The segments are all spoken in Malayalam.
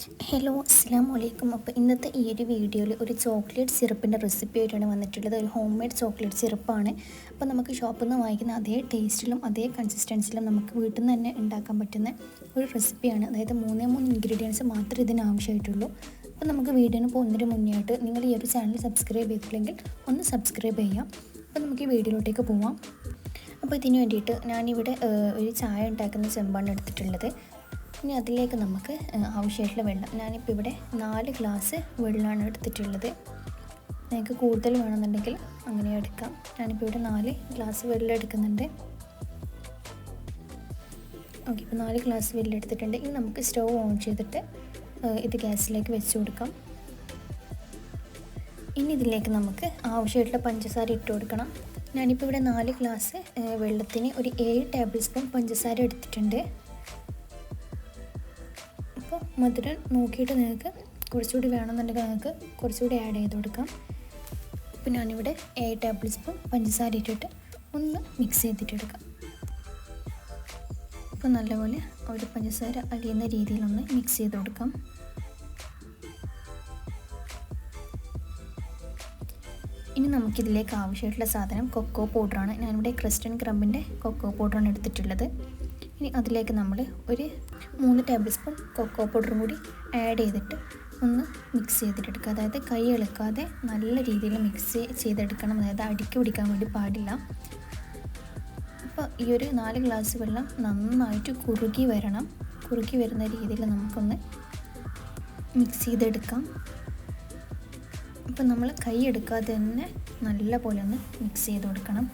ഹലോ അസ്സലാമു അലൈക്കും. അപ്പോൾ ഇന്നത്തെ ഈ ഒരു വീഡിയോയിൽ ഒരു ചോക്ലേറ്റ് സിറപ്പിൻ്റെ റെസിപ്പി ആയിട്ടാണ് വന്നിട്ടുള്ളത്. ഒരു ഹോം മെയ്ഡ് ചോക്ലേറ്റ് സിറപ്പാണ്. അപ്പോൾ നമുക്ക് ഷോപ്പിൽ നിന്ന് വാങ്ങിക്കുന്ന അതേ ടേസ്റ്റിലും അതേ കൺസിസ്റ്റൻസിലും നമുക്ക് വീട്ടിൽ നിന്ന് തന്നെ ഉണ്ടാക്കാൻ പറ്റുന്ന ഒരു റെസിപ്പിയാണ്. അതായത് മൂന്ന് ഇൻഗ്രീഡിയൻസ് മാത്രമേ ഇതിന് ആവശ്യമായിട്ടുള്ളൂ. അപ്പോൾ നമുക്ക് വീഡിയോന് പോകുന്നതിന് മുന്നേ ആയിട്ട് നിങ്ങൾ ഈ ഒരു ചാനൽ സബ്സ്ക്രൈബ് ചെയ്തിട്ടില്ലെങ്കിൽ ഒന്ന് സബ്സ്ക്രൈബ് ചെയ്യാം. അപ്പോൾ നമുക്ക് ഈ വീഡിയോയിലോട്ടേക്ക് പോവാം. അപ്പോൾ ഇതിന് വേണ്ടിയിട്ട് ഞാനിവിടെ ഒരു ചായ ഉണ്ടാക്കുന്ന ചെമ്പാണ് എടുത്തിട്ടുള്ളത്. ഇനി അതിലേക്ക് നമുക്ക് ആവശ്യമായിട്ടുള്ള വെള്ളം, ഞാനിപ്പോൾ ഇവിടെ 4 ഗ്ലാസ് വെള്ളമാണ് എടുത്തിട്ടുള്ളത്. നിങ്ങൾക്ക് കൂടുതൽ വേണമെന്നുണ്ടെങ്കിൽ അങ്ങനെ എടുക്കാം. ഞാനിപ്പോൾ ഇവിടെ 4 ഗ്ലാസ് വെള്ളം എടുക്കുന്നുണ്ട്. ഓക്കെ, ഇപ്പോൾ 4 ഗ്ലാസ് വെള്ളം എടുത്തിട്ടുണ്ട്. ഇനി നമുക്ക് സ്റ്റൗ ഓൺ ചെയ്തിട്ട് ഇത് ഗ്യാസിലേക്ക് വെച്ച് കൊടുക്കാം. ഇനി ഇതിലേക്ക് നമുക്ക് ആവശ്യമായിട്ടുള്ള പഞ്ചസാര ഇട്ട് കൊടുക്കണം. ഞാനിപ്പോൾ ഇവിടെ 4 ഗ്ലാസ് വെള്ളത്തിന് ഒരു 7 ടേബിൾ സ്പൂൺ പഞ്ചസാര എടുത്തിട്ടുണ്ട്. അപ്പോൾ മധുരം നോക്കിയിട്ട് നിങ്ങൾക്ക് കുറച്ചുകൂടി വേണമെന്നുണ്ടെങ്കിൽ നിങ്ങൾക്ക് കുറച്ചുകൂടി ആഡ് ചെയ്ത് കൊടുക്കാം. അപ്പോൾ ഞാനിവിടെ 7 ടേബിൾ സ്പൂൺ പഞ്ചസാര ഇട്ടിട്ട് ഒന്ന് മിക്സ് ചെയ്തിട്ടെടുക്കാം. അപ്പോൾ നല്ലപോലെ ഒരു പഞ്ചസാര അലിയുന്ന രീതിയിലൊന്ന് മിക്സ് ചെയ്ത് കൊടുക്കാം. ഇനി നമുക്കിതിലേക്ക് ആവശ്യമായിട്ടുള്ള സാധനം കൊക്കോ പൗഡറാണ്. ഞാനിവിടെ ക്രിസ്റ്റൻ ക്രംബിൻ്റെ കൊക്കോ പൗഡറാണ് എടുത്തിട്ടുള്ളത്. ഇനി അതിലേക്ക് നമ്മൾ ഒരു 3 ടേബിൾ സ്പൂൺ കൊക്കോ പൗഡറും കൂടി ആഡ് ചെയ്തിട്ട് ഒന്ന് മിക്സ് ചെയ്തിട്ടെടുക്കുക. അതായത് കൈ ഇളക്കാതെ നല്ല രീതിയിൽ മിക്സ് ചെയ്തെടുക്കണം. അതായത് അടുക്കി പിടിക്കാൻ വേണ്ടി പാടില്ല. അപ്പോൾ ഈ ഒരു 4 ഗ്ലാസ് വെള്ളം നന്നായിട്ട് കുറുകി വരണം. കുറുകി വരുന്ന രീതിയിൽ നമുക്കൊന്ന് മിക്സ് ചെയ്തെടുക്കാം. അപ്പോൾ നമ്മൾ കൈ എടുക്കാതെ തന്നെ നല്ല പോലെ ഒന്ന് മിക്സ് ചെയ്ത് കൊടുക്കണം.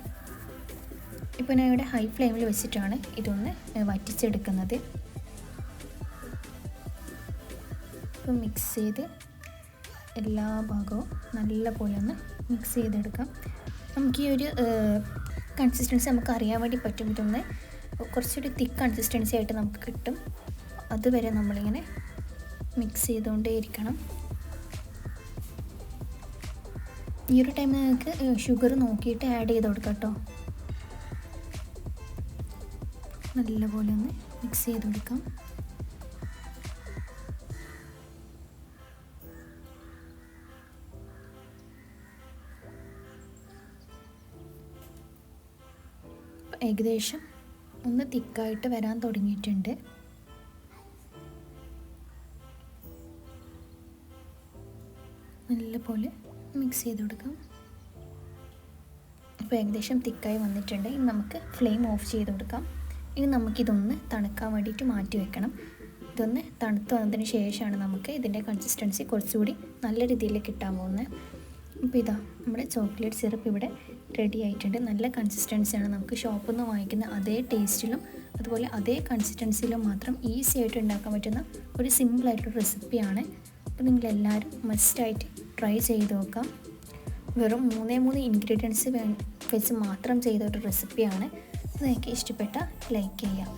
ഇപ്പോൾ ഞാൻ ഇവിടെ ഹൈ ഫ്ലെയിമിൽ വെച്ചിട്ടാണ് ഇതൊന്ന് വറ്റിച്ചെടുക്കുന്നത്. ഇപ്പോൾ മിക്സ് ചെയ്ത് എല്ലാ ഭാഗവും നല്ല പോലെ ഒന്ന് മിക്സ് ചെയ്തെടുക്കാം. നമുക്ക് ഈ ഒരു കൺസിസ്റ്റൻസി നമുക്ക് അറിയാൻ വേണ്ടി പറ്റും. ഇതൊന്ന് കുറച്ചൊരു തിക്ക് കൺസിസ്റ്റൻസി ആയിട്ട് നമുക്ക് കിട്ടും. അതുവരെ നമ്മളിങ്ങനെ മിക്സ് ചെയ്തുകൊണ്ടേ ഇരിക്കണം. ഈ ഒരു ടൈമിൽ നിങ്ങൾക്ക് ഷുഗർ നോക്കിയിട്ട് ആഡ് ചെയ്ത് കൊടുക്കാം കേട്ടോ. നല്ലപോലെ ഒന്ന് മിക്സ് ചെയ്ത് കൊടുക്കാം. ഏകദേശം ഒന്ന് തിക്കായിട്ട് വരാൻ തുടങ്ങിയിട്ടുണ്ട്. നല്ലപോലെ മിക്സ് ചെയ്ത് കൊടുക്കാം. ഇപ്പോൾ ഏകദേശം തിക്കായി വന്നിട്ടുണ്ട്. ഇനി നമുക്ക് ഫ്ലെയിം ഓഫ് ചെയ്ത് കൊടുക്കാം. ഇനി നമുക്കിതൊന്ന് തണുക്കാൻ വേണ്ടിയിട്ട് മാറ്റി വെക്കണം. ഇതൊന്ന് തണുത്ത് വന്നതിന് ശേഷമാണ് നമുക്ക് ഇതിൻ്റെ കൺസിസ്റ്റൻസി കുറച്ചുകൂടി നല്ല രീതിയിൽ കിട്ടാൻ പോകുന്നത്. അപ്പോൾ ഇതാ നമ്മുടെ ചോക്ലേറ്റ് സിറപ്പ് ഇവിടെ റെഡി ആയിട്ടുണ്ട്. നല്ല കൺസിസ്റ്റൻസിയാണ്. നമുക്ക് ഷോപ്പിൽ നിന്ന് വാങ്ങിക്കുന്ന അതേ ടേസ്റ്റിലും അതുപോലെ അതേ കൺസിസ്റ്റൻസിയിലും മാത്രം ഈസി ആയിട്ട് ഉണ്ടാക്കാൻ പറ്റുന്ന ഒരു സിമ്പിളായിട്ടുള്ള റെസിപ്പിയാണ്. അപ്പോൾ നിങ്ങളെല്ലാവരും മസ്റ്റായിട്ട് ട്രൈ ചെയ്ത് നോക്കാം. വെറും 3 ഇൻഗ്രീഡിയൻസ് വെച്ച് മാത്രം ചെയ്ത ഒരു റെസിപ്പിയാണ്. നിങ്ങൾക്ക് ഇഷ്ടപ്പെട്ടാൽ ലൈക്ക് ചെയ്യാം.